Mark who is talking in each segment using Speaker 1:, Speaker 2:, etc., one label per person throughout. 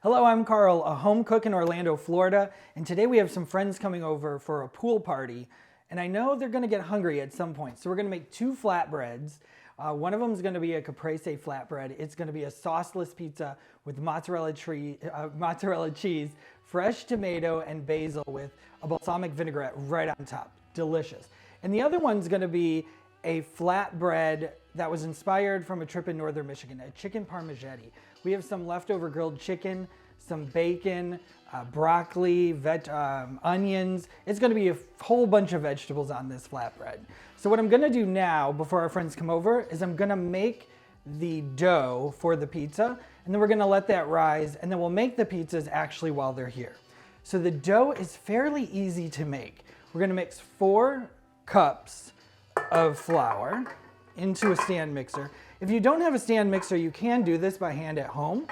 Speaker 1: Hello, I'm Carl, a home cook in Orlando, Florida, and today we have some friends coming over for a pool party, and I know they're gonna get hungry at some point, so we're gonna make two flatbreads. One of them is gonna be a caprese flatbread. It's gonna be a sauceless pizza with mozzarella cheese, fresh tomato, and basil with a balsamic vinaigrette right on top. Delicious. And the other one's gonna be a flatbread that was inspired from a trip in northern Michigan, a chicken parmigiani. We have some leftover grilled chicken, some bacon, broccoli, onions. It's gonna be a whole bunch of vegetables on this flatbread. So what I'm gonna do now, before our friends come over, is I'm gonna make the dough for the pizza, and then we're gonna let that rise, and then we'll make the pizzas actually while they're here. So the dough is fairly easy to make. We're gonna mix 4 cups of flour into a stand mixer. If you don't have a stand mixer, you can do this by hand at home.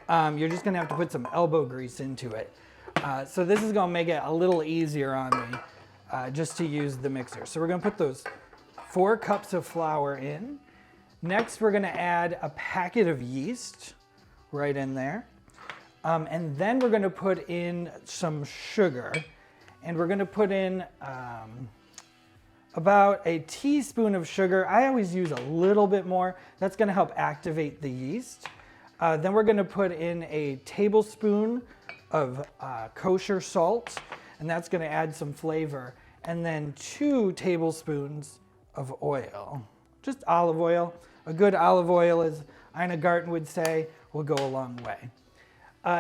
Speaker 1: You're just gonna have to put some elbow grease into it. So this is gonna make it a little easier on me just to use the mixer. So we're gonna put those 4 cups of flour in. Next, we're gonna add a packet of yeast right in there. And then we're gonna put in some sugar, and we're gonna put in about a teaspoon of sugar. I always use a little bit more. That's gonna help activate the yeast. Then we're gonna put in a tablespoon of kosher salt, and that's gonna add some flavor. And then 2 tablespoons of oil, just olive oil. A good olive oil, as Ina Garten would say, will go a long way.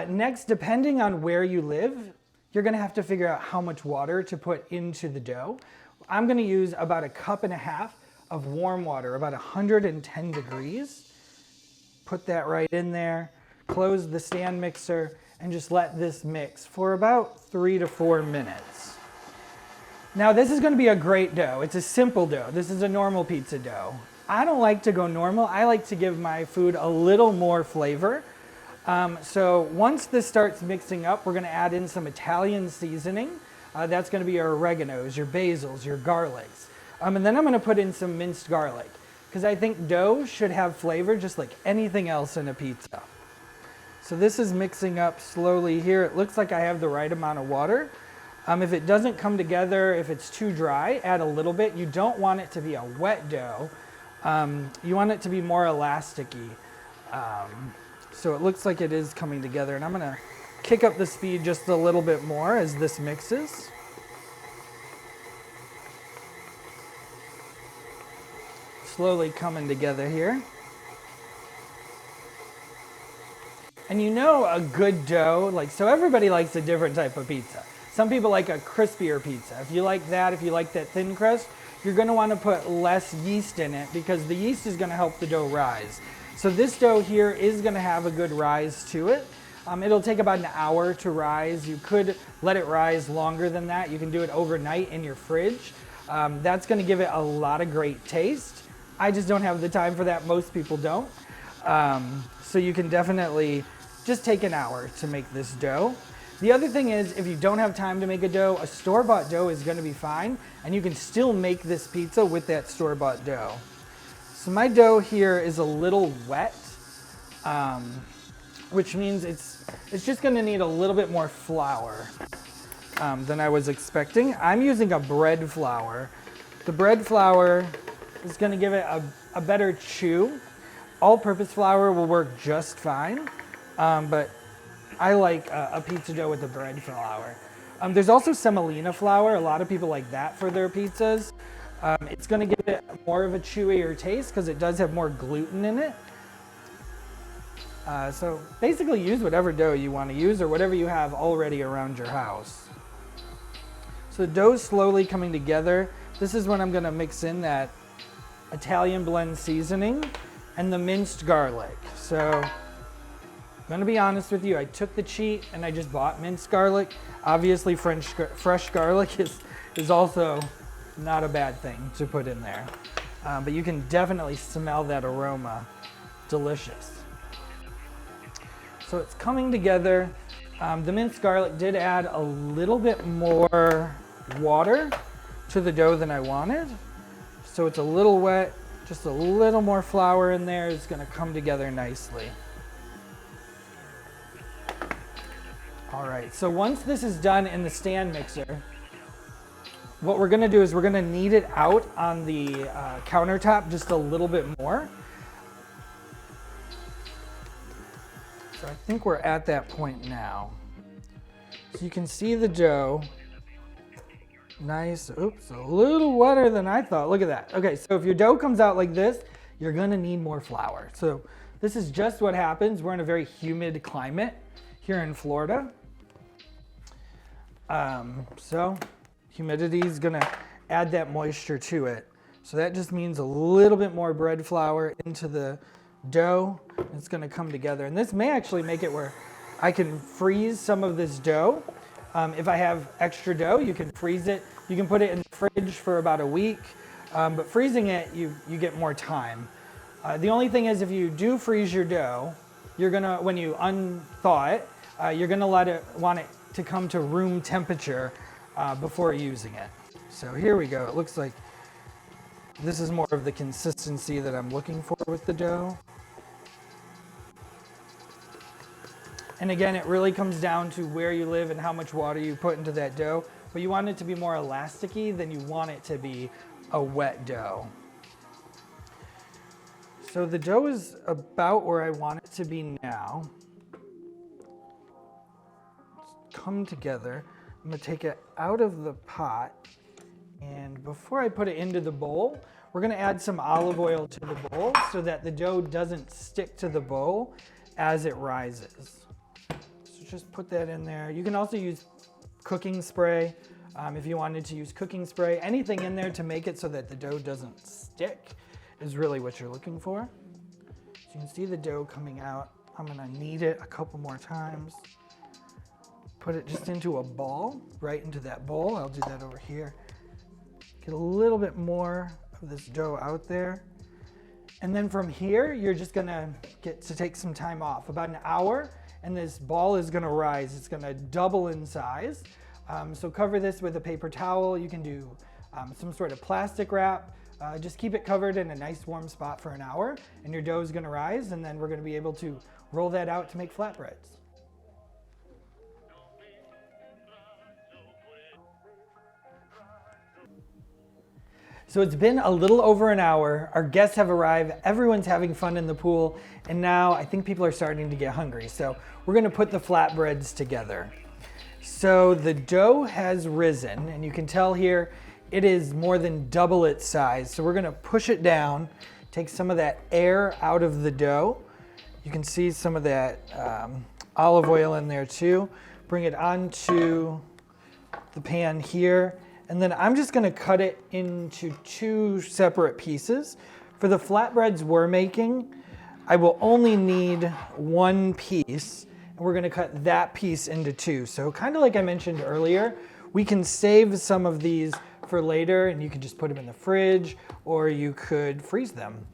Speaker 1: Next, depending on where you live, you're gonna have to figure out how much water to put into the dough. I'm gonna use about 1.5 cups of warm water, about 110 degrees. Put that right in there, close the stand mixer, and just let this mix for about 3 to 4 minutes. Now this is gonna be a great dough. It's a simple dough. This is a normal pizza dough. I don't like to go normal. I like to give my food a little more flavor. So once this starts mixing up, we're gonna add in some Italian seasoning. That's gonna be your oreganos, your basils, your garlics. And then I'm gonna put in some minced garlic, because I think dough should have flavor just like anything else in a pizza. So this is mixing up slowly here. It looks like I have the right amount of water. If it doesn't come together, if it's too dry, add a little bit. You don't want it to be a wet dough. You want it to be more elasticy. So it looks like it is coming together, and I'm gonna kick up the speed just a little bit more as this mixes. Slowly coming together here. And you know a good dough, so everybody likes a different type of pizza. Some people like a crispier pizza. If you like that thin crust, you're gonna wanna put less yeast in it because the yeast is gonna help the dough rise. So this dough here is gonna have a good rise to it. It'll take about an hour to rise. You could let it rise longer than that. You can do it overnight in your fridge. That's gonna give it a lot of great taste. I just don't have the time for that. Most people don't. So you can definitely just take an hour to make this dough. The other thing is, if you don't have time to make a dough, a store-bought dough is gonna be fine, and you can still make this pizza with that store-bought dough. So my dough here is a little wet, which means it's just gonna need a little bit more flour than I was expecting. I'm using a bread flour. The bread flour is gonna give it a better chew. All-purpose flour will work just fine, but I like a pizza dough with the bread flour. There's also semolina flour. A lot of people like that for their pizzas. It's gonna give it more of a chewier taste because it does have more gluten in it. So basically use whatever dough you want to use or whatever you have already around your house. So the dough's slowly coming together. This is when I'm gonna mix in that Italian blend seasoning and the minced garlic. So I'm gonna be honest with you, I took the cheat and I just bought minced garlic. Obviously fresh garlic is also not a bad thing to put in there. But you can definitely smell that aroma. Delicious. So it's coming together. The minced garlic did add a little bit more water to the dough than I wanted. So it's a little wet. Just a little more flour in there is gonna come together nicely. All right, so once this is done in the stand mixer, what we're gonna do is we're gonna knead it out on the countertop just a little bit more. So I think we're at that point now. So you can see the dough. Nice, oops, a little wetter than I thought. Look at that. Okay, so if your dough comes out like this, you're gonna need more flour. So this is just what happens. We're in a very humid climate here in Florida. So humidity is gonna add that moisture to it. So that just means a little bit more bread flour into the dough. It's gonna come together. And this may actually make it where I can freeze some of this dough. If I have extra dough, you can freeze it. You can put it in the fridge for about a week, but freezing it, you get more time. The only thing is if you do freeze your dough, you're gonna, when you unthaw it, you're gonna want it to come to room temperature before using it. So here we go. It looks like this is more of the consistency that I'm looking for with the dough. And again, it really comes down to where you live and how much water you put into that dough. But you want it to be more elasticy than you want it to be a wet dough. So the dough is about where I want it to be now. It's come together. I'm gonna take it out of the pot. And before I put it into the bowl, we're gonna add some olive oil to the bowl so that the dough doesn't stick to the bowl as it rises. Just put that in there. You can also use cooking spray if you wanted to use cooking spray. Anything in there to make it so that the dough doesn't stick is really what you're looking for. So you can see the dough coming out. I'm gonna knead it a couple more times. Put it just into a ball, right into that bowl. I'll do that over here. Get a little bit more of this dough out there. And then from here, you're just gonna get to take some time off, about an hour. And this ball is gonna rise. It's gonna double in size. So cover this with a paper towel. You can do some sort of plastic wrap. Just keep it covered in a nice warm spot for an hour and your dough is gonna rise, and then we're gonna be able to roll that out to make flatbreads. So it's been a little over an hour. Our guests have arrived. Everyone's having fun in the pool. And now I think people are starting to get hungry. So we're gonna put the flatbreads together. So the dough has risen, and you can tell here it is more than double its size. So we're gonna push it down, take some of that air out of the dough. You can see some of that olive oil in there too. Bring it onto the pan here. And then I'm just gonna cut it into 2 separate pieces. For the flatbreads we're making, I will only need 1 piece, and we're gonna cut that piece into 2. So kind of like I mentioned earlier, we can save some of these for later, and you can just put them in the fridge, or you could freeze them.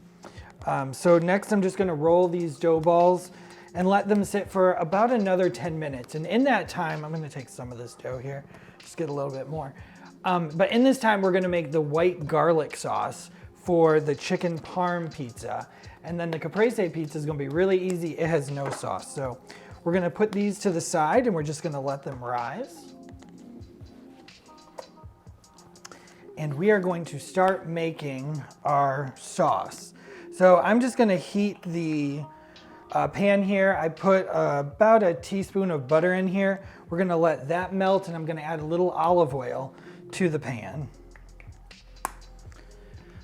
Speaker 1: So next I'm just gonna roll these dough balls and let them sit for about another 10 minutes. And in that time, I'm gonna take some of this dough here, just get a little bit more. But in this time, we're gonna make the white garlic sauce for the chicken parm pizza. And then the caprese pizza is gonna be really easy. It has no sauce. So we're gonna put these to the side and we're just gonna let them rise. And we are going to start making our sauce. So I'm just gonna heat the pan here. I put about a teaspoon of butter in here. We're gonna let that melt, and I'm gonna add a little olive oil to the pan.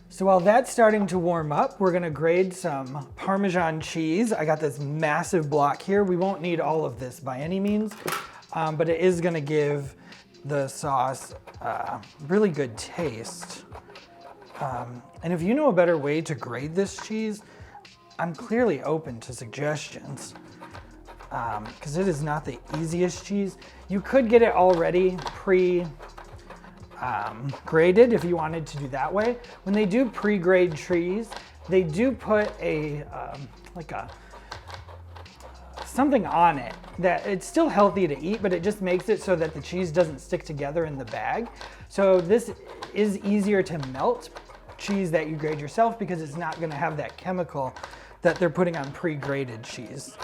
Speaker 1: So while that's starting to warm up, we're gonna grate some Parmesan cheese. I got this massive block here. We won't need all of this by any means, but it is gonna give the sauce really good taste. And if you know a better way to grate this cheese, I'm clearly open to suggestions, because it is not the easiest cheese. You could get it already graded if you wanted to do that way. When they do pre-grade cheese, they do put a something on it that it's still healthy to eat, but it just makes it so that the cheese doesn't stick together in the bag. So this is easier to melt cheese that you grade yourself because it's not gonna have that chemical that they're putting on pre-graded cheese.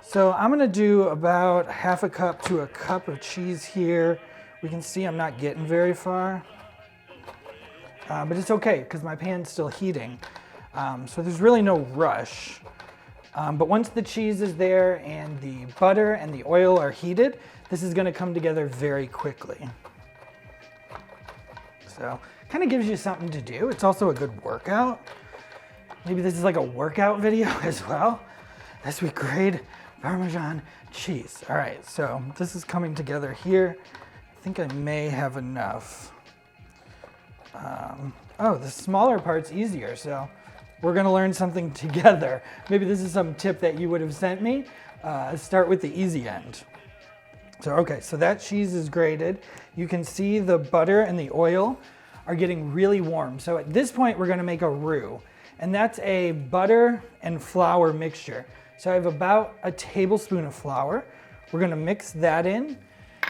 Speaker 1: So I'm gonna do about half a cup to a cup of cheese here. We can see I'm not getting very far, but it's okay because my pan's still heating. So there's really no rush. But once the cheese is there and the butter and the oil are heated, this is gonna come together very quickly. So kind of gives you something to do. It's also a good workout. Maybe this is like a workout video as well as we grate Parmesan cheese. All right, so this is coming together here. I think I may have enough. Oh, the smaller part's easier, so we're gonna learn something together. Maybe this is some tip that you would have sent me. Start with the easy end. So, okay, so that cheese is grated. You can see the butter and the oil are getting really warm. So at this point, we're gonna make a roux, and that's a butter and flour mixture. So I have about a tablespoon of flour. We're gonna mix that in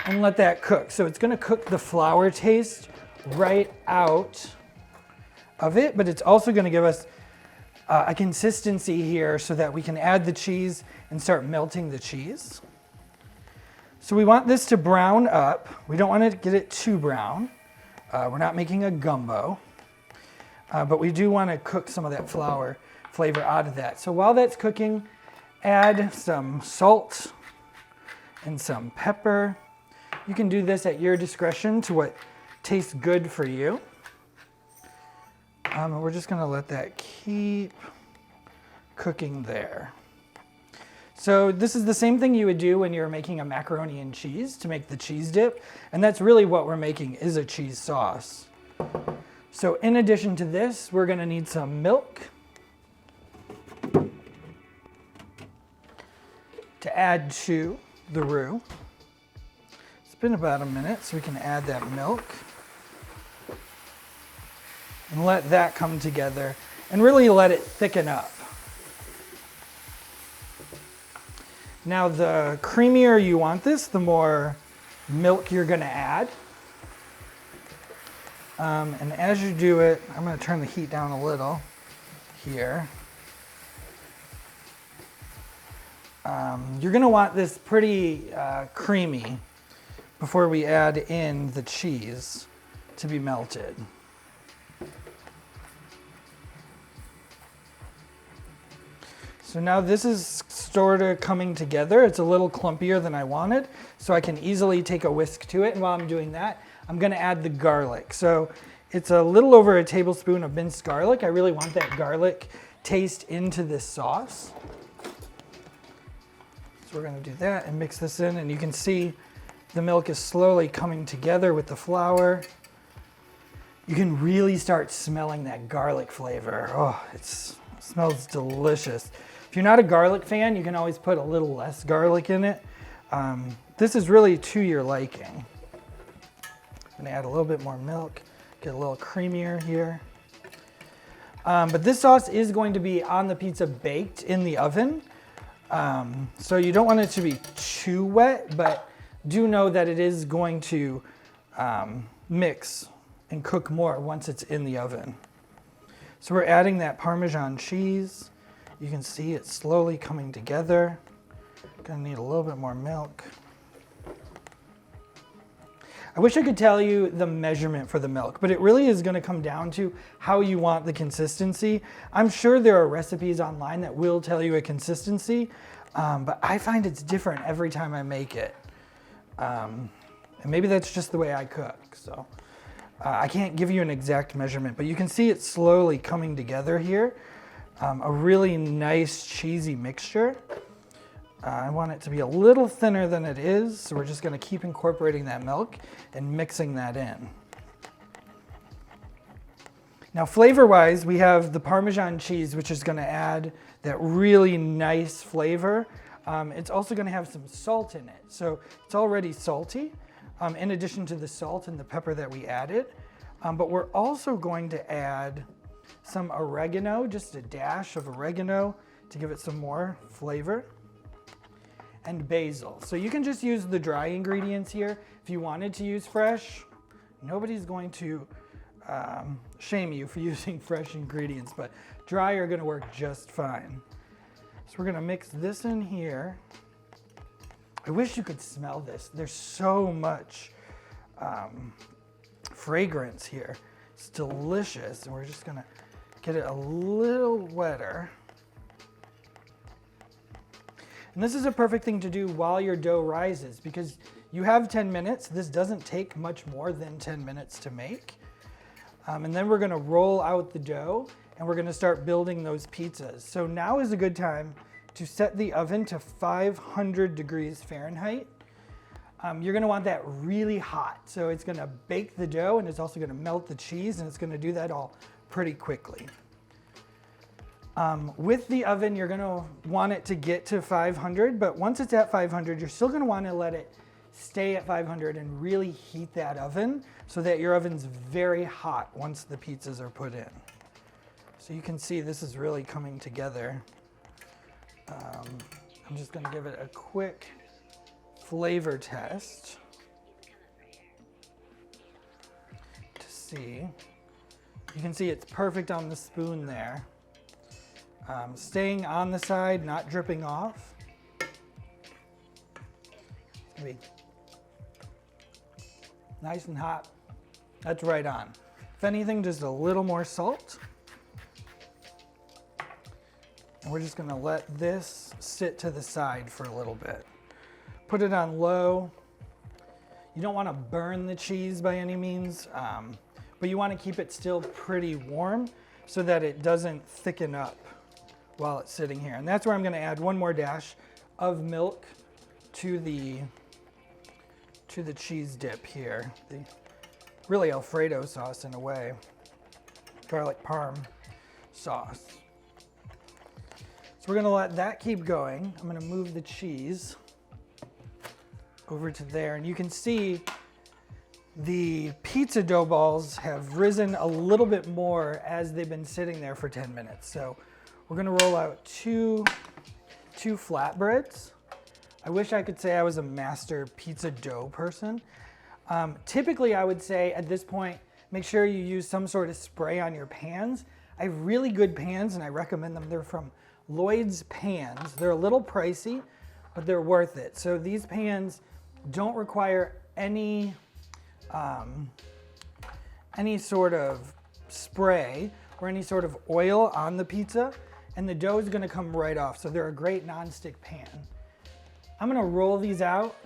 Speaker 1: and let that cook. So it's gonna cook the flour taste right out of it, but it's also gonna give us a consistency here so that we can add the cheese and start melting the cheese. So we want this to brown up. We don't want to get it too brown. We're not making a gumbo, but we do want to cook some of that flour flavor out of that. So while that's cooking, add some salt and some pepper. You can do this at your discretion to what tastes good for you. We're just gonna let that keep cooking there. So this is the same thing you would do when you're making a macaroni and cheese to make the cheese dip. And that's really what we're making, is a cheese sauce. So in addition to this, we're gonna need some milk to add to the roux. It's been about a minute, so we can add that milk and let that come together and really let it thicken up. Now, the creamier you want this, the more milk you're gonna add. And as you do it, I'm gonna turn the heat down a little here. You're gonna want this pretty creamy before we add in the cheese to be melted. So now this is sort of coming together. It's a little clumpier than I wanted, so I can easily take a whisk to it. And while I'm doing that, I'm gonna add the garlic. So it's a little over a tablespoon of minced garlic. I really want that garlic taste into this sauce. So we're gonna do that and mix this in, and you can see the milk is slowly coming together with the flour. You can really start smelling that garlic flavor. Oh, it smells delicious. If you're not a garlic fan, you can always put a little less garlic in it. This is really to your liking. I'm gonna add a little bit more milk, get a little creamier here. But this sauce is going to be on the pizza baked in the oven. So you don't want it to be too wet, but do know that it is going to mix and cook more once it's in the oven. So we're adding that Parmesan cheese. You can see it slowly coming together. Gonna need a little bit more milk. I wish I could tell you the measurement for the milk, but it really is gonna come down to how you want the consistency. I'm sure there are recipes online that will tell you a consistency, but I find it's different every time I make it. And maybe that's just the way I cook, so. I can't give you an exact measurement, but you can see it slowly coming together here. A really nice cheesy mixture. I want it to be a little thinner than it is, so we're just gonna keep incorporating that milk and mixing that in. Now, flavor-wise, we have the Parmesan cheese, which is gonna add that really nice flavor. It's also gonna have some salt in it, so it's already salty. In addition to the salt and the pepper that we added. But we're also going to add some oregano, just a dash of oregano to give it some more flavor, and basil. So you can just use the dry ingredients here. If you wanted to use fresh, nobody's going to shame you for using fresh ingredients, but dry are gonna work just fine. So we're gonna mix this in here. I wish you could smell this. There's so much fragrance here. It's delicious. And we're just gonna get it a little wetter. And this is a perfect thing to do while your dough rises because you have 10 minutes. This doesn't take much more than 10 minutes to make. And then we're gonna roll out the dough and we're gonna start building those pizzas. So now is a good time to set the oven to 500 degrees Fahrenheit. You're gonna want that really hot. So it's gonna bake the dough and it's also gonna melt the cheese and it's gonna do that all pretty quickly. With the oven, you're gonna want it to get to 500, but once it's at 500, you're still gonna wanna let it stay at 500 and really heat that oven so that your oven's very hot once the pizzas are put in. So you can see this is really coming together. I'm just gonna give it a quick flavor test to see. You can see it's perfect on the spoon there. Staying on the side, not dripping off. Maybe nice and hot. That's right on. If anything, just a little more salt. And we're just gonna let this sit to the side for a little bit. Put it on low. You don't wanna burn the cheese by any means, but you wanna keep it still pretty warm so that it doesn't thicken up while it's sitting here. And that's where I'm gonna add one more dash of milk to the cheese dip here. Really Alfredo sauce in a way. Garlic parm sauce. So we're gonna let that keep going. I'm gonna move the cheese over to there. And you can see the pizza dough balls have risen a little bit more as they've been sitting there for 10 minutes. So we're gonna roll out two flatbreads. I wish I could say I was a master pizza dough person. Typically, I would say at this point, make sure you use some sort of spray on your pans. I have really good pans and I recommend them. They're from Lloyd's Pans. They're a little pricey, but they're worth it. So these pans don't require any sort of spray or any sort of oil on the pizza, and the dough is gonna come right off. So they're a great nonstick pan. I'm gonna roll these out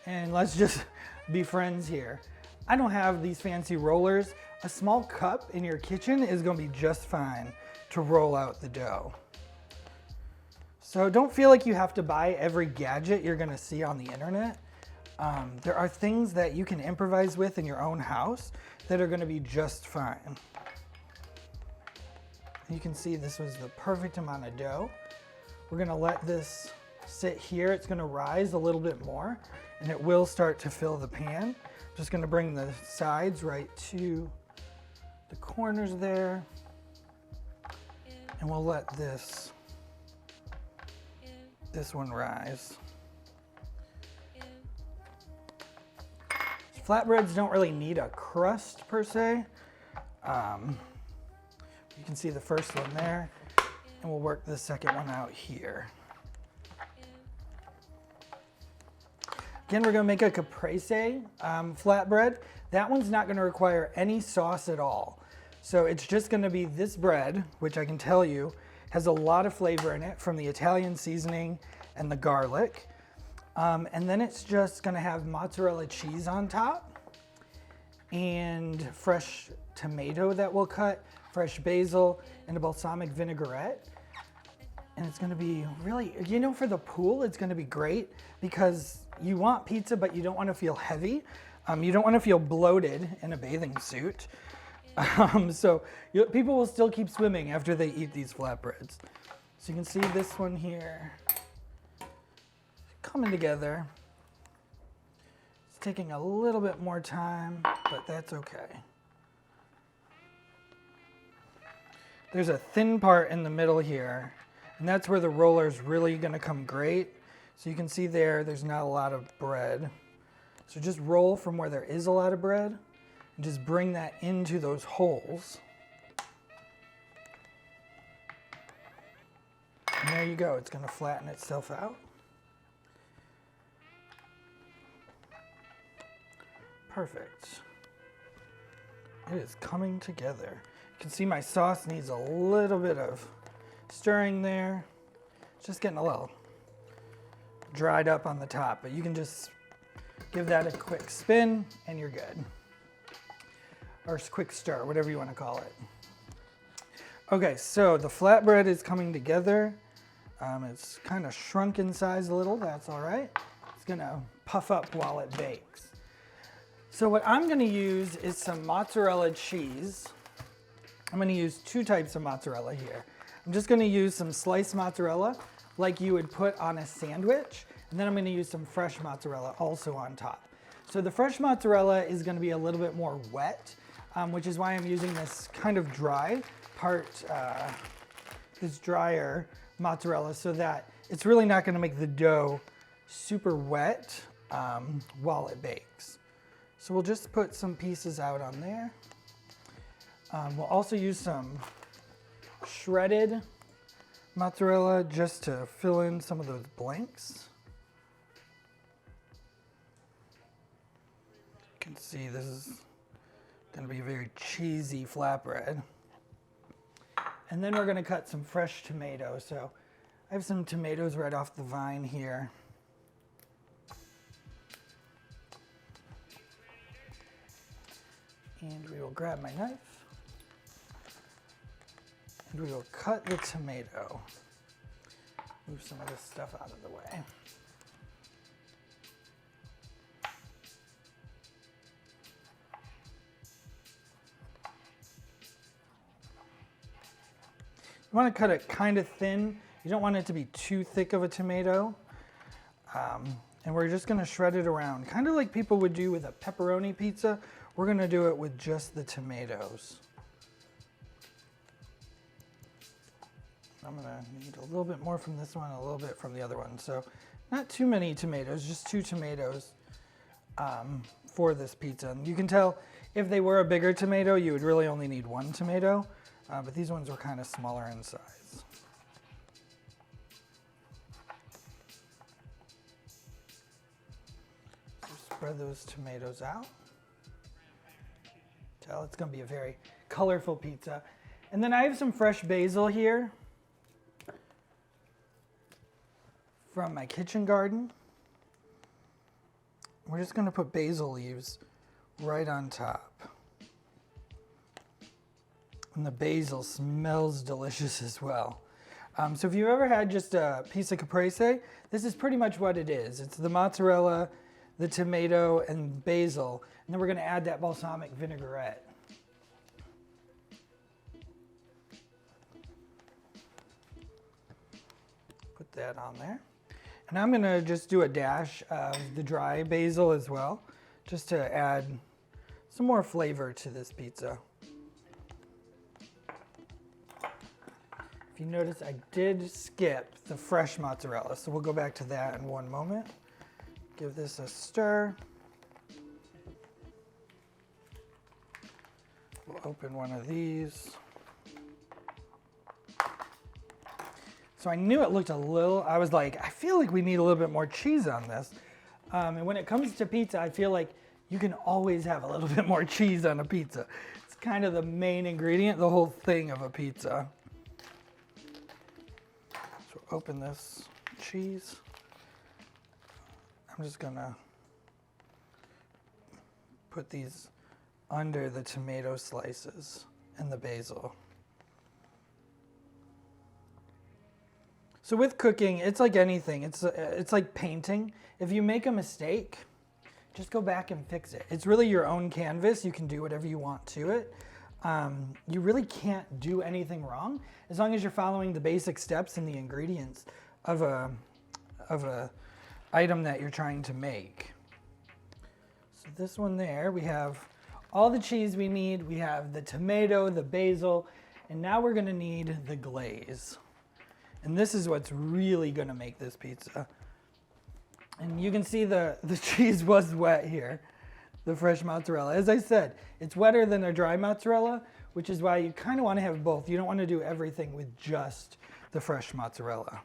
Speaker 1: and let's just be friends here. I don't have these fancy rollers. A small cup in your kitchen is gonna be just fine to roll out the dough. So don't feel like you have to buy every gadget you're gonna see on the internet. There are things that you can improvise with in your own house that are gonna be just fine. You can see this was the perfect amount of dough. We're gonna let this sit here. It's gonna rise a little bit more and it will start to fill the pan. Just gonna bring the sides right to the corners there. And we'll let this one rise. Flatbreads don't really need a crust per se. You can see the first one there, and we'll work the second one out here. Again, we're gonna make a caprese flatbread. That one's not gonna require any sauce at all. So it's just gonna be this bread, which I can tell you has a lot of flavor in it from the Italian seasoning and the garlic. And then it's just gonna have mozzarella cheese on top and fresh tomato that we'll cut, fresh basil, and a balsamic vinaigrette. And it's gonna be really, for the pool, it's gonna be great because you want pizza, but you don't wanna feel heavy. You don't wanna feel bloated in a bathing suit. So people will still keep swimming after they eat these flatbreads. So you can see this one here coming together. It's taking a little bit more time, but that's okay. There's a thin part in the middle here, and that's where the roller's really gonna come great. So you can see there's not a lot of bread. So just roll from where there is a lot of bread and just bring that into those holes. And there you go, it's gonna flatten itself out. Perfect. It is coming together. You can see my sauce needs a little bit of stirring there. It's just getting a little dried up on the top, but you can just give that a quick spin and you're good. Or quick stir, whatever you want to call it. Okay, so the flatbread is coming together. It's kind of shrunk in size a little, that's all right. It's gonna puff up while it bakes. So what I'm gonna use is some mozzarella cheese. I'm gonna use 2 types of mozzarella here. I'm just gonna use some sliced mozzarella like you would put on a sandwich, and then I'm gonna use some fresh mozzarella also on top. So the fresh mozzarella is gonna be a little bit more wet, which is why I'm using this kind of dry part, this drier mozzarella, so that it's really not gonna make the dough super wet while it bakes. So we'll just put some pieces out on there. We'll also use some shredded mozzarella just to fill in some of those blanks. You can see this is going to be a very cheesy flatbread. And then we're going to cut some fresh tomatoes. So I have some tomatoes right off the vine here. And we will grab my knife. And we will cut the tomato. Move some of this stuff out of the way. You want to cut it kind of thin. You don't want it to be too thick of a tomato. And we're just going to shred it around, kind of like people would do with a pepperoni pizza. We're going to do it with just the tomatoes. I'm going to need a little bit more from this one, a little bit from the other one. So not too many tomatoes, just 2 tomatoes for this pizza. And you can tell if they were a bigger tomato, you would really only need 1 tomato. But these ones were kind of smaller in size. So spread those tomatoes out. Tell it's going to be a very colorful pizza. And then I have some fresh basil here from my kitchen garden. We're just going to put basil leaves right on top. And the basil smells delicious as well. So if you've ever had just a piece of caprese, this is pretty much what it is. It's the mozzarella, the tomato, and basil. And then we're going to add that balsamic vinaigrette. Put that on there. And I'm going to just do a dash of the dry basil as well, just to add some more flavor to this pizza. If you notice, I did skip the fresh mozzarella, so we'll go back to that in one moment. Give this a stir. We'll open one of these. So I knew it looked a little, I was like, I feel like we need a little bit more cheese on this. And when it comes to pizza, I feel like you can always have a little bit more cheese on a pizza. It's kind of the main ingredient, the whole thing of a pizza. So open this cheese. I'm just gonna put these under the tomato slices and the basil. So with cooking, it's like anything. It's like painting. If you make a mistake, just go back and fix it. It's really your own canvas. You can do whatever you want to it. You really can't do anything wrong as long as you're following the basic steps and the ingredients of a item that you're trying to make. So this one there, we have all the cheese we need. We have the tomato, the basil, and now we're gonna need the glaze. And this is what's really gonna make this pizza. And you can see the cheese was wet here, the fresh mozzarella. As I said, it's wetter than a dry mozzarella, which is why you kind of want to have both. You don't want to do everything with just the fresh mozzarella.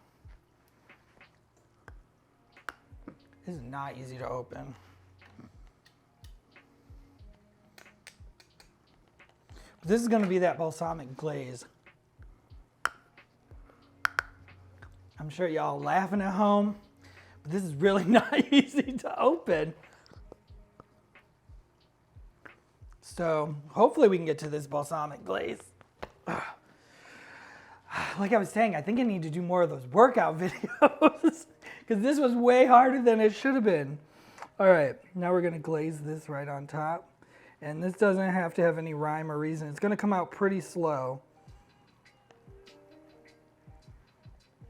Speaker 1: This is not easy to open. This is gonna be that balsamic glaze. I'm sure y'all laughing at home, but this is really not easy to open. So hopefully we can get to this balsamic glaze. Like I was saying, I think I need to do more of those workout videos because this was way harder than it should have been. All right, now we're gonna glaze this right on top. And this doesn't have to have any rhyme or reason. It's gonna come out pretty slow.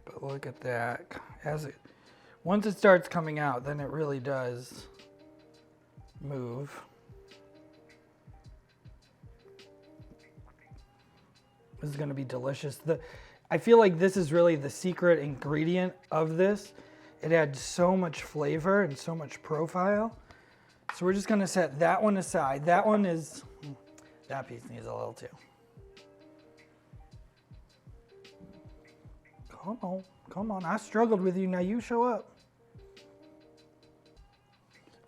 Speaker 1: But look at that. Once it starts coming out, then it really does move. This is gonna be delicious. I feel like this is really the secret ingredient of this. It adds so much flavor and so much profile. So we're just gonna set that one aside. That piece needs a little too. Come on, I struggled with you, now you show up.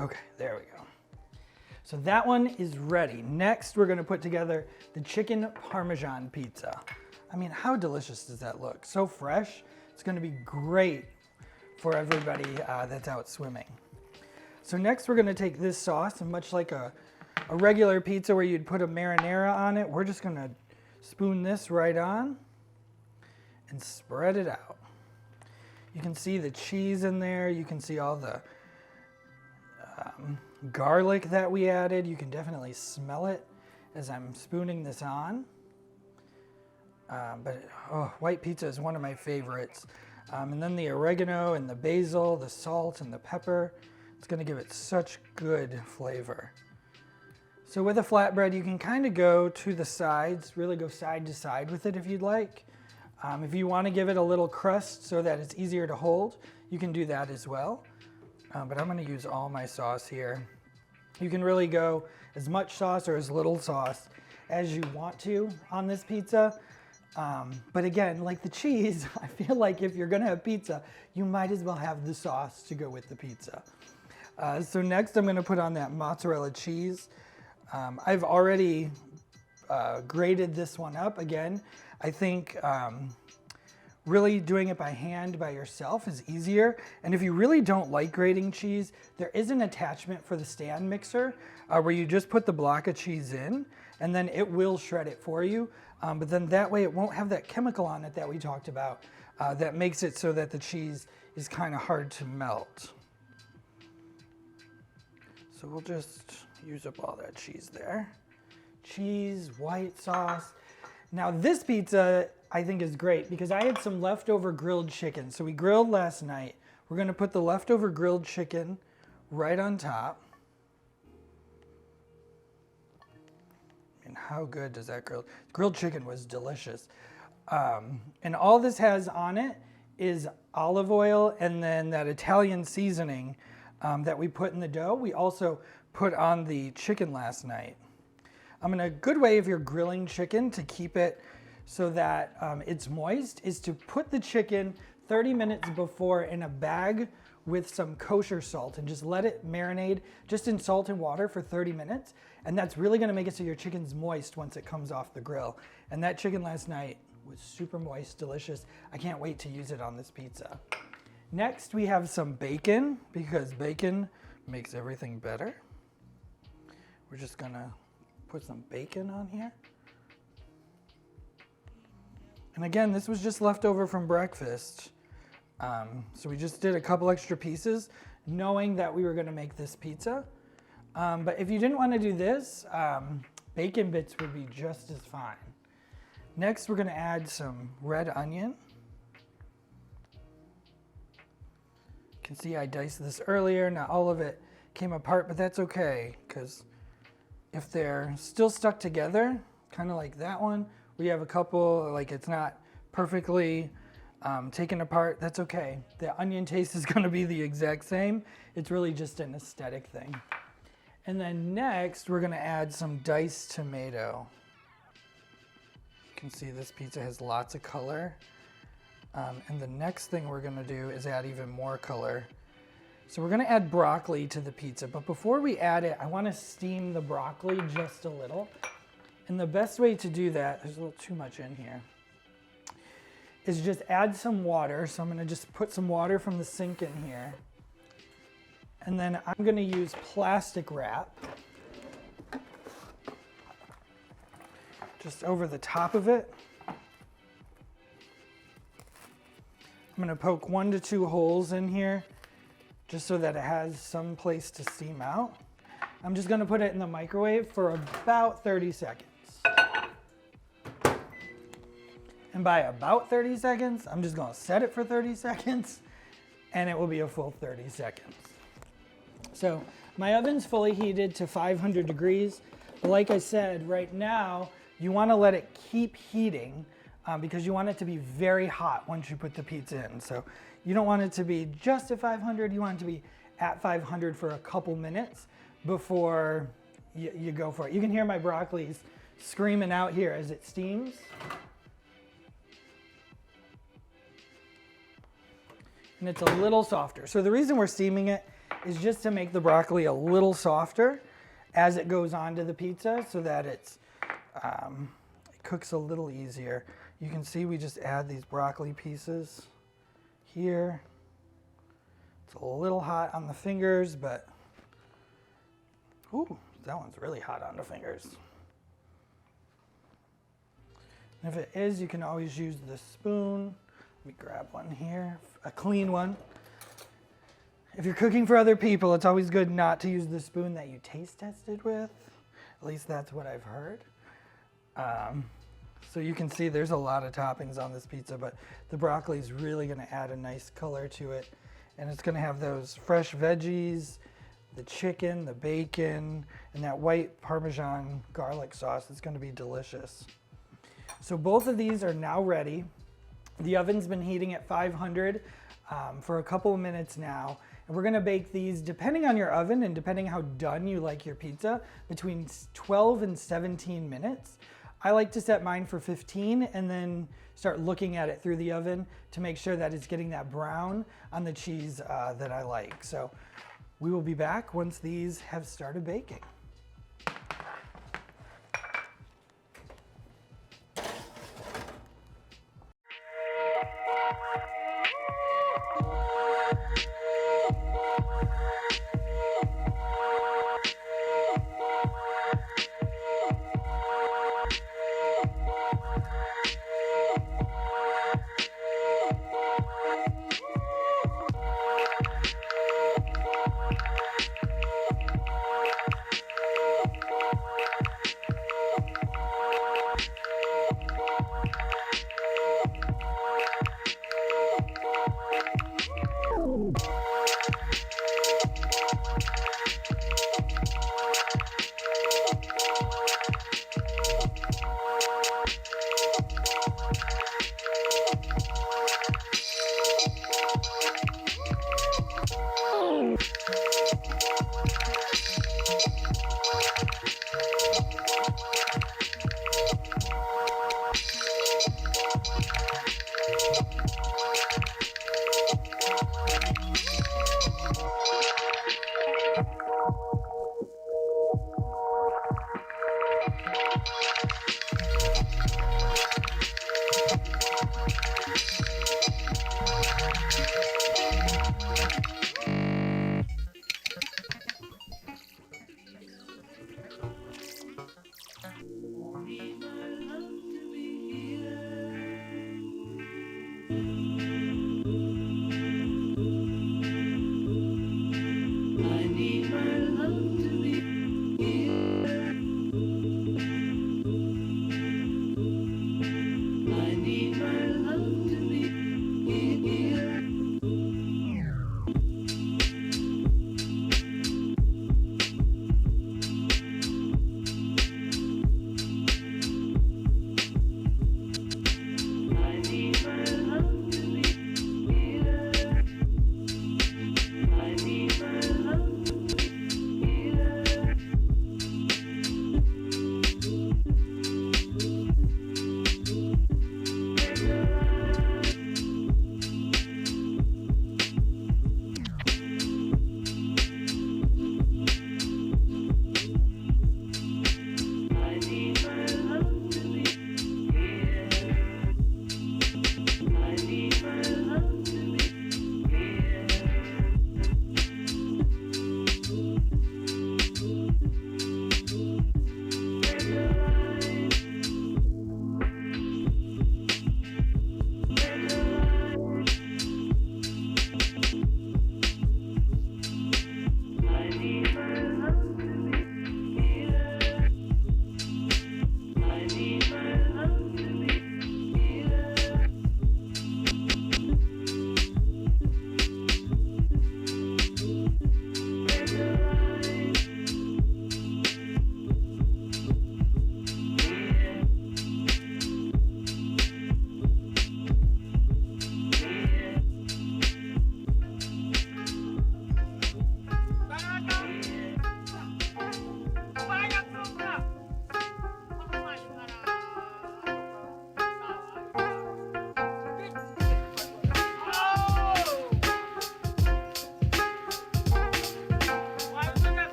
Speaker 1: Okay, there we go. So that one is ready. Next, we're gonna put together the chicken Parmesan pizza. I mean, how delicious does that look? So fresh. It's gonna be great for everybody that's out swimming. So next we're gonna take this sauce, and much like a regular pizza where you'd put a marinara on it, we're just gonna spoon this right on and spread it out. You can see the cheese in there. You can see all the garlic that we added. You can definitely smell it as I'm spooning this on. White pizza is one of my favorites. And then the oregano and the basil, the salt and the pepper, it's gonna give it such good flavor. So with a flatbread, you can kind of go to the sides, really go side to side with it if you'd like. If you wanna give it a little crust so that it's easier to hold, you can do that as well. But I'm gonna use all my sauce here. You can really go as much sauce or as little sauce as you want to on this pizza. But again, like the cheese, I feel like if you're gonna have pizza, you might as well have the sauce to go with the pizza. So next I'm gonna put on that mozzarella cheese. I've already grated this one up. Again, I think really doing it by hand by yourself is easier. And if you really don't like grating cheese, there is an attachment for the stand mixer where you just put the block of cheese in and then it will shred it for you. But then that way it won't have that chemical on it that we talked about that makes it so that the cheese is kind of hard to melt. So we'll just use up all that cheese there. Cheese, white sauce. Now this pizza I think is great because I had some leftover grilled chicken. So we grilled last night. We're gonna put the leftover grilled chicken right on top. And how good does that grilled chicken was delicious. And all this has on it is olive oil and then that Italian seasoning that we put in the dough. We also put on the chicken last night. A good way if you're grilling chicken to keep it so that it's moist is to put the chicken 30 minutes before in a bag with some kosher salt and just let it marinate just in salt and water for 30 minutes. And that's really gonna make it so your chicken's moist once it comes off the grill. And that chicken last night was super moist, delicious. I can't wait to use it on this pizza. Next, we have some bacon because bacon makes everything better. We're just gonna put some bacon on here. And again, this was just left over from breakfast. So we just did a couple extra pieces knowing that we were gonna make this pizza. But if you didn't wanna do this, bacon bits would be just as fine. Next, we're gonna add some red onion. You can see I diced this earlier. Not all of it came apart, but that's okay, because if they're still stuck together, kind of like that one, we have a couple, like it's not perfectly taken apart, that's okay. The onion taste is gonna be the exact same. It's really just an aesthetic thing. And then next, we're gonna add some diced tomato. You can see this pizza has lots of color. And the next thing we're gonna do is add even more color. So we're gonna add broccoli to the pizza, but before we add it, I wanna steam the broccoli just a little. And the best way to do that, there's a little too much in here, is just add some water. So I'm gonna just put some water from the sink in here. And then I'm gonna use plastic wrap just over the top of it. I'm gonna poke 1 to 2 holes in here just so that it has some place to steam out. I'm just gonna put it in the microwave for about 30 seconds. And by about 30 seconds, I'm just gonna set it for 30 seconds and it will be a full 30 seconds. So my oven's fully heated to 500 degrees. But like I said, right now, you wanna let it keep heating because you want it to be very hot once you put the pizza in. So you don't want it to be just at 500, you want it to be at 500 for a couple minutes before you go for it. You can hear my broccolis screaming out here as it steams. And it's a little softer. So the reason we're steaming it is just to make the broccoli a little softer as it goes onto the pizza so that it cooks a little easier. You can see we just add these broccoli pieces here. It's a little hot on the fingers, but ooh, that one's really hot on the fingers. And if it is, you can always use the spoon. Let me grab one here, a clean one. If you're cooking for other people, it's always good not to use the spoon that you taste tested with. At least that's what I've heard. So you can see there's a lot of toppings on this pizza, but the broccoli is really gonna add a nice color to it. And it's gonna have those fresh veggies, the chicken, the bacon, and that white Parmesan garlic sauce. It's gonna be delicious. So both of these are now ready. The oven's been heating at 500 for a couple of minutes now. And we're gonna bake these, depending on your oven and depending how done you like your pizza, between 12 and 17 minutes. I like to set mine for 15 and then start looking at it through the oven to make sure that it's getting that brown on the cheese that I like. So we will be back once these have started baking.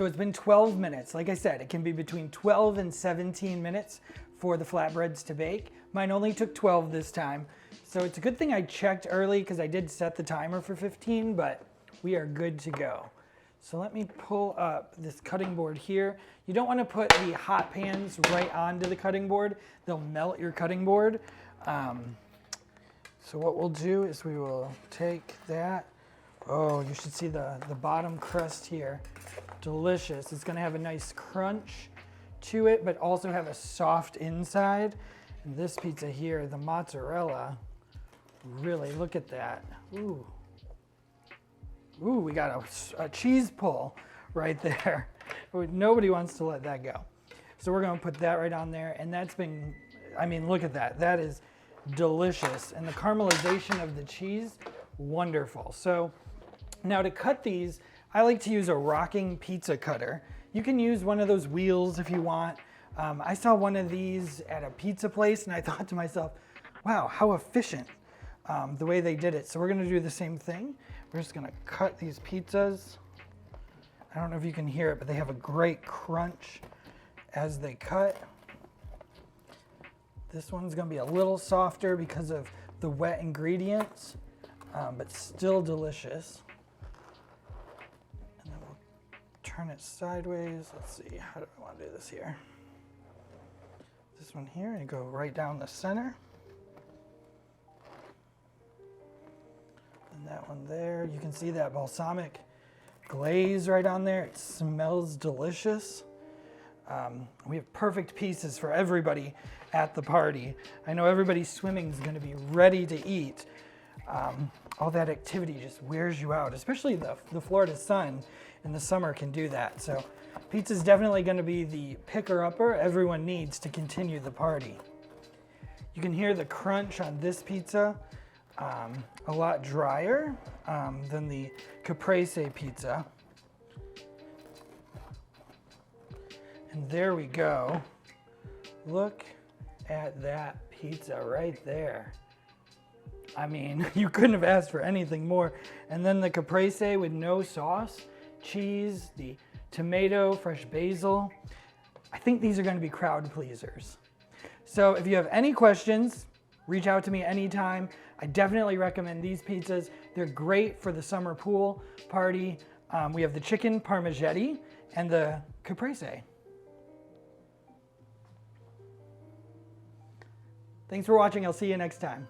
Speaker 1: So it's been 12 minutes. Like I said, it can be between 12 and 17 minutes for the flatbreads to bake. Mine only took 12 this time. So it's a good thing I checked early because I did set the timer for 15, but we are good to go. So let me pull up this cutting board here. You don't want to put the hot pans right onto the cutting board. They'll melt your cutting board. So what we'll do is we will take that. Oh, you should see the bottom crust here. Delicious. It's going to have a nice crunch to it, but also have a soft inside. And this pizza here, the mozzarella, really, look at that. Ooh. Ooh, we got a cheese pull right there. Nobody wants to let that go. So we're going to put that right on there. And that's been, I mean, look at that. That is delicious. And the caramelization of the cheese, wonderful. So now to cut these, I like to use a rocking pizza cutter. You can use one of those wheels if you want. I saw one of these at a pizza place and I thought to myself, wow, how efficient the way they did it. So we're going to do the same thing. We're just going to cut these pizzas. I don't know if you can hear it, but they have a great crunch as they cut. This one's going to be a little softer because of the wet ingredients, but still delicious. And then we'll turn it sideways. Let's see, how do I want to do this here? This one here, and go right down the center. And that one there, you can see that balsamic glaze right on there. It smells delicious. We have perfect pieces for everybody at the party. I know everybody swimming is going to be ready to eat. All that activity just wears you out, especially the Florida sun in the summer can do that. So pizza is definitely going to be the picker-upper everyone needs to continue the party. You can hear the crunch on this pizza. A lot drier than the caprese pizza. And there we go. Look at that pizza right there. I mean, you couldn't have asked for anything more. And then the caprese with no sauce, cheese, the tomato, fresh basil. I think these are going to be crowd pleasers. So if you have any questions, reach out to me anytime. I definitely recommend these pizzas. They're great for the summer pool party. We have the chicken parmigiani and the caprese. Thanks for watching. I'll see you next time.